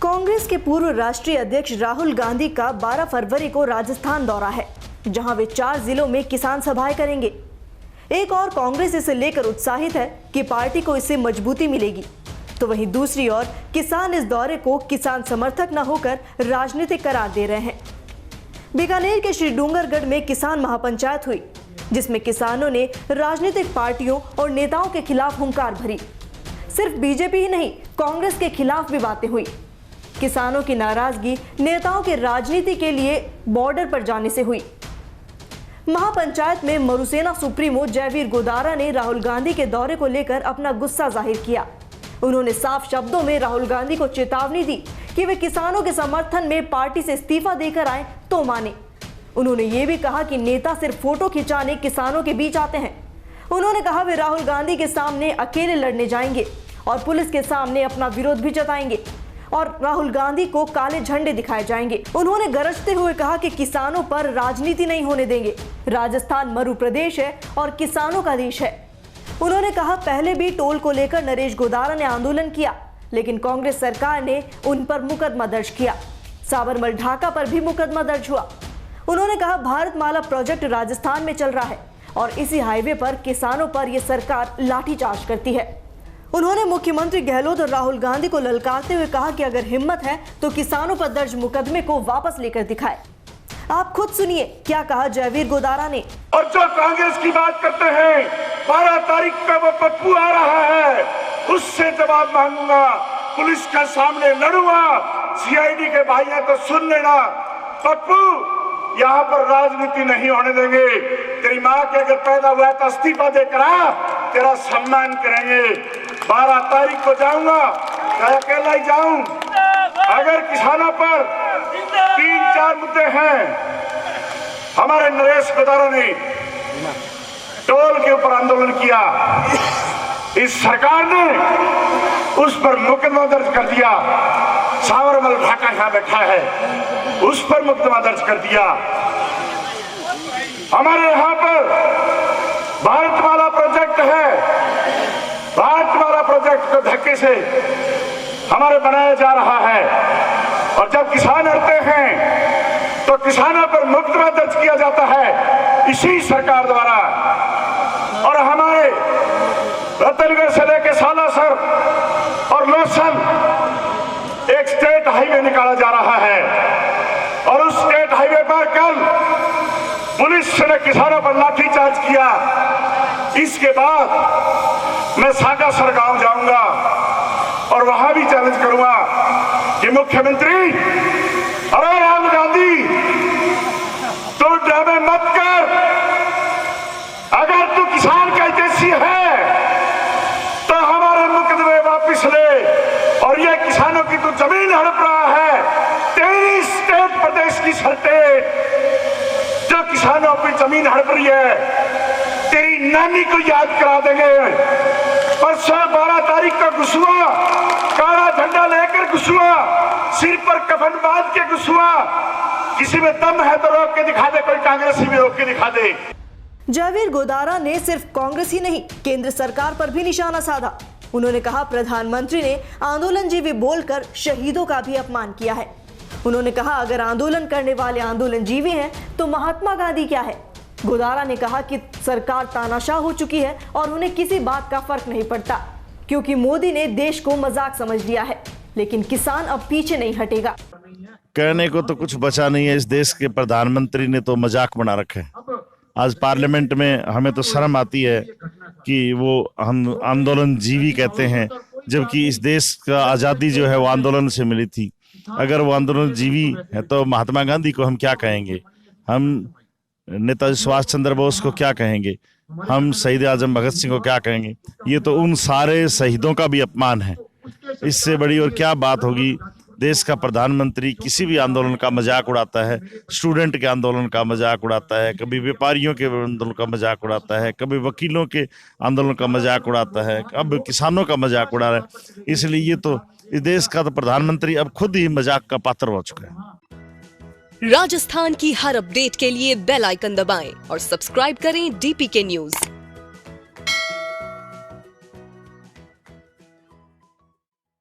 कांग्रेस के पूर्व राष्ट्रीय अध्यक्ष राहुल गांधी का 12 फरवरी को राजस्थान दौरा है, जहां वे 4 जिलों में किसान सभाएं करेंगे। एक और कांग्रेस इसे लेकर उत्साहित है कि पार्टी को इससे मजबूती मिलेगी, तो वहीं दूसरी ओर किसान इस दौरे को किसान समर्थक न होकर राजनीतिक करार दे रहे हैं। बीकानेर के श्री डूंगरगढ़ में किसान महापंचायत हुई, जिसमें किसानों ने राजनीतिक पार्टियों और नेताओं के खिलाफ हुंकार भरी। सिर्फ बीजेपी ही नहीं, कांग्रेस के खिलाफ भी बातें हुई। किसानों की नाराजगी नेताओं के राजनीति के लिए बॉर्डर पर जाने से हुई। महापंचायत में मरुसेना सुप्रीमो जयवीर गोदारा ने राहुल गांधी के दौरे को लेकर अपना गुस्सा जाहिर किया। उन्होंने साफ शब्दों में राहुल गांधी को चेतावनी दी कि वे किसानों के समर्थन में पार्टी से इस्तीफा देकर आए तो माने। उन्होंने ये भी कहा कि नेता सिर्फ फोटो खिंचाने किसानों के बीच आते हैं। उन्होंने कहा वे राहुल गांधी के सामने अकेले लड़ने जाएंगे और पुलिस के सामने अपना विरोध भी जताएंगे और राहुल गांधी को काले झंडे दिखाए जाएंगे। उन्होंने गरजते हुए कहा कि किसानों पर राजनीति नहीं होने देंगे। राजस्थान मरु प्रदेश है और किसानों का देश है। उन्होंने कहा पहले भी टोल को लेकर नरेश गोदारा ने आंदोलन किया, लेकिन कांग्रेस सरकार ने उन पर मुकदमा दर्ज किया। साबरमल ढाका पर भी मुकदमा दर्ज हुआ। उन्होंने कहा भारतमाला प्रोजेक्ट राजस्थान में चल रहा है और इसी हाईवे पर किसानों पर यह सरकार लाठीचार्ज करती है। उन्होंने मुख्यमंत्री गहलोत और राहुल गांधी को ललकारते हुए कहा कि अगर हिम्मत है तो किसानों पर दर्ज मुकदमे को वापस लेकर दिखाए। आप खुद सुनिए क्या कहा जयवीर गोदारा ने। और जो कांग्रेस की बात करते हैं 12 तारीख पे वो पप्पू आ रहा है, उससे जवाब मांगूंगा, पुलिस के सामने लड़ूंगा। सीआईडी के भाई हैं तो सुन लेना, पप्पू यहाँ पर राजनीति नहीं होने देंगे। तेरी माँ के अगर पैदा हुआ तो इस्तीफा देकर आ, तेरा सम्मान करेंगे। 12 तारीख को जाऊंगा, चाहे अकेला ही जाऊं। अगर किसानों पर 3-4 मुद्दे हैं, हमारे नरेश गोदारा ने टोल के ऊपर आंदोलन किया, इस सरकार ने उस पर मुकदमा दर्ज कर दिया। साबरमल ढाका यहाँ बैठा है, उस पर मुकदमा दर्ज कर दिया। हमारे यहाँ पर भारतमाला प्रोजेक्ट है, भारतमाला प्रोजेक्ट को धक्के से हमारे बनाया जा रहा है और जब किसान लड़ते हैं तो किसानों पर मुकदमा दर्ज किया जाता है इसी सरकार द्वारा। और हमारे रतनगढ़ से लेकर सालासर और लोसन एक स्टेट हाईवे निकाला जा रहा है और उस स्टेट हाईवे पर कल पुलिस ने किसानों पर लाठीचार्ज किया। इसके बाद मैं सागासर गांव जाऊंगा और वहां भी चैलेंज करूंगा कि मुख्यमंत्री, अरे राहुल गांधी, तू ड्रामे मत कर। अगर तू किसान का हितैषी है तो हमारे मुकदमे वापिस ले। और ये किसानों की तू जमीन हड़प रहा है, तेरी स्टेट प्रदेश की स्टेट जो किसानों की जमीन हड़प रही है, तेरी नानी को याद करा देंगे। परसों 12 तारीख का गुस्सा, काला झंडा लेकर गुस्सा, सिर पर कफन बांध के गुस्सा। किसी में दम है तो रोक के दिखा दे, कोई कांग्रेसी भी रोक के दिखा दे। जयवीर गोदारा ने सिर्फ कांग्रेस ही नहीं, केंद्र सरकार पर भी निशाना साधा। उन्होंने कहा प्रधानमंत्री ने आंदोलनजीवी बोलकर शहीदों का भी अपमान किया है। उन्होंने कहा अगर आंदोलन करने वाले आंदोलनजीवी हैं तो महात्मा गांधी क्या है। गोदारा ने कहा कि सरकार तानाशाह हो चुकी है और उन्हें किसी बात का फर्क नहीं पड़ता, क्योंकि मोदी ने देश को मजाक समझ लिया है, लेकिन किसान अब पीछे नहीं हटेगा। कहने को तो कुछ बचा नहीं है, इस देश के प्रधानमंत्री ने तो मजाक बना रखे हैं। आज पार्लियामेंट में हमें तो शर्म आती है कि वो हम आंदोलनजीवी कहते हैं, जबकि इस देश का आज़ादी जो है वो आंदोलन से मिली थी। अगर वो आंदोलनजीवी है तो महात्मा गांधी को हम क्या कहेंगे, हम नेताजी सुभाष चंद्र बोस को क्या कहेंगे, हम शहीद आजम भगत सिंह को क्या कहेंगे। ये तो उन सारे शहीदों का भी अपमान है। इससे बड़ी और क्या बात होगी। देश का प्रधानमंत्री किसी भी आंदोलन का मजाक उड़ाता है, स्टूडेंट के आंदोलन का मजाक उड़ाता है, कभी व्यापारियों के आंदोलन का मजाक उड़ाता है, कभी वकीलों के आंदोलन का मजाक उड़ाता है, अब किसानों का मजाक उड़ा रहा है। इसलिए ये तो इस देश का तो प्रधानमंत्री अब खुद ही मजाक का पात्र हो चुका है। राजस्थान की हर अपडेट के लिए बेल आइकन दबाएं और सब्सक्राइब करें DPK न्यूज।